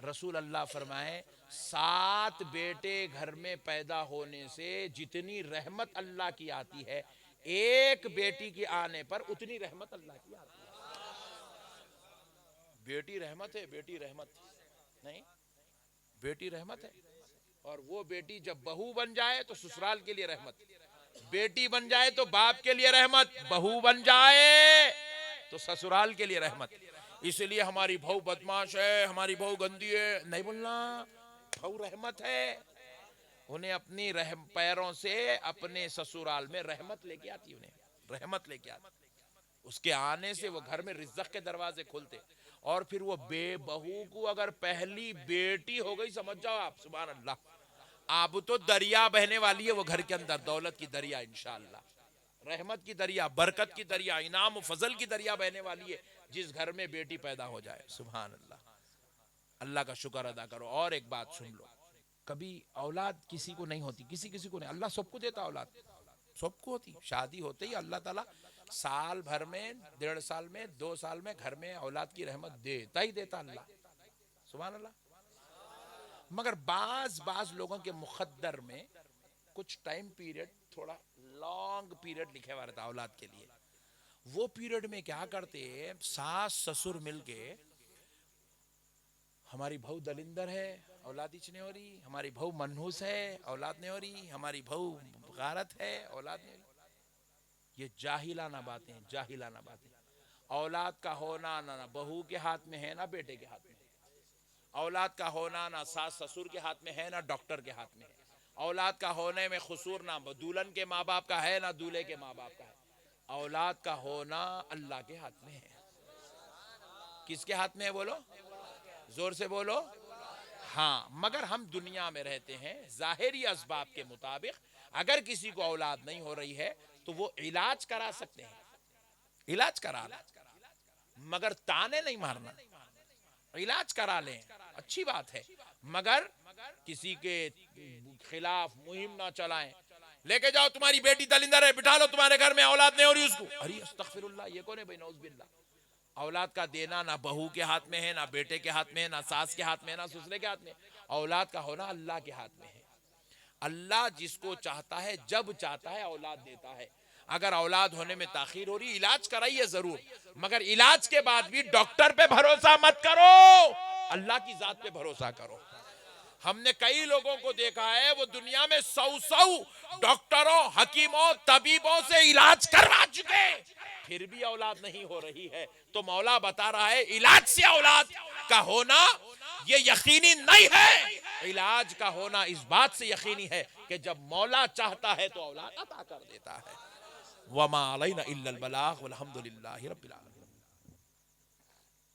رسول اللہ فرمائے 7 بیٹے گھر میں پیدا ہونے سے جتنی رحمت اللہ کی آتی ہے، ایک بیٹی کے آنے پر اتنی رحمت اللہ کی آتی ہے۔ بیٹی رحمت ہے، بیٹی رحمت نہیں، بیٹی رحمت ہے۔ اور وہ بیٹی جب بہو بن جائے تو سسرال کے لیے رحمت، بیٹی بن جائے تو باپ کے لیے رحمت، بہو بن جائے تو سسرال کے لیے رحمت۔ اس لیے ہماری بہو بدماش ہے، ہماری بہو گندی ہے نہیں بولنا، بہو رحمت ہے۔ انہیں اپنی پیروں سے اپنے سسرال میں رحمت لے کے آتی، انہیں رحمت لے کے آتی، اس کے آنے سے وہ گھر میں رزق کے دروازے کھلتے۔ اور پھر وہ بہو کو اگر پہلی بیٹی ہو گئی، سمجھ جاؤ آپ، سبحان اللہ، اب تو دریا بہنے والی ہے وہ گھر کے اندر، دولت کی دریا انشاءاللہ، رحمت کی دریا، برکت کی دریا، انعام و فضل کی دریا بہنے والی ہے جس گھر میں بیٹی پیدا ہو جائے۔ سبحان اللہ، اللہ کا شکر ادا کرو۔ اور ایک بات سن لو، کبھی اولاد کسی کو نہیں ہوتی، کسی کو نہیں، اللہ سب کو دیتا اولاد، سب کو ہوتی، شادی ہوتے ہی اللہ تعالیٰ سال بھر میں، 1.5 سال میں، 2 سال میں گھر میں اولاد کی رحمت دیتا ہی دیتا اللہ، سبحان اللہ۔ مگر بعض لوگوں کے مقدر میں کچھ ٹائم پیریڈ، تھوڑا لانگ پیریڈ لکھے ہوا رہتا اولاد کے لیے، وہ پیریڈ میں کیا کرتے، ساس سسر مل کے، ہماری بہو دلندر ہے، اولاد ہی نہیں ہو رہی، ہماری بہو منحوس ہے، اولاد نہیں ہو رہی، ہماری بہو غارت ہے، اولاد نہیں ہو رہی۔ یہ جاہلانہ باتیں، جاہلانہ باتیں۔ اولاد کا ہونا نہ بہو کے ہاتھ میں ہے، نہ بیٹے کے ہاتھ میں ہے۔ اولاد کا ہونا نہ ساس سسر کے ہاتھ میں ہے، نہ ڈاکٹر کے ہاتھ میں ہے۔ اولاد کا ہونے میں قصور نہ دلہن کے ماں باپ کا ہے، نہ دولہے کے ماں باپ کا ہے۔ اولاد کا ہونا اللہ کے ہاتھ میں ہے۔ کس کے ہاتھ میں ہے بولو، زور سے بولو۔ ہاں، مگر ہم دنیا میں رہتے ہیں، ظاہری اسباب کے مطابق اگر کسی کو اولاد نہیں ہو رہی ہے تو وہ علاج کرا سکتے ہیں، علاج کرا لیں، مگر تانے نہیں مارنا، علاج کرا لیں، اچھی بات ہے، مگر کسی کے خلاف مہم نہ چلائیں، لے کے جاؤ تمہاری بیٹی دلندر ہے، بٹھا لو تمہارے گھر میں، اولاد نہیں ہو رہی اس کو، ارے استغفر اللہ، یہ کون ہے بھائی، نعوذ باللہ۔ اولاد کا دینا نہ بہو کے ہاتھ میں ہے، نہ بیٹے کے ہاتھ میں ہے، نہ ساس کے ہاتھ میں ہے، نہ سسرے کے ہاتھ میں ہے۔ اولاد کا ہونا اللہ کے ہاتھ میں ہے۔ اللہ جس کو چاہتا ہے جب چاہتا ہے اولاد دیتا ہے۔ اگر اولاد ہونے میں تاخیر ہو رہی، علاج کرائیے ضرور، مگر علاج کے بعد بھی ڈاکٹر پہ بھروسہ مت کرو، اللہ کی ذات پہ بھروسہ کرو۔ ہم نے کئی لوگوں کو دیکھا ہے وہ دنیا میں 100 ڈاکٹروں، حکیموں، طبیبوں سے علاج کروا چکے، پھر بھی اولاد نہیں ہو رہی ہے، تو مولا بتا رہا ہے علاج سے اولاد کا ہونا یہ یقینی نہیں ہے، علاج کا ہونا اس بات سے یقینی ہے کہ جب مولا چاہتا ہے تو اولاد عطا کر دیتا ہے۔ وَمَا عَلَيْنَا إِلَّا الْبَلَاغُ وَالْحَمْدُ لِلَّهِ رَبِّ الْعَالَمِينَ۔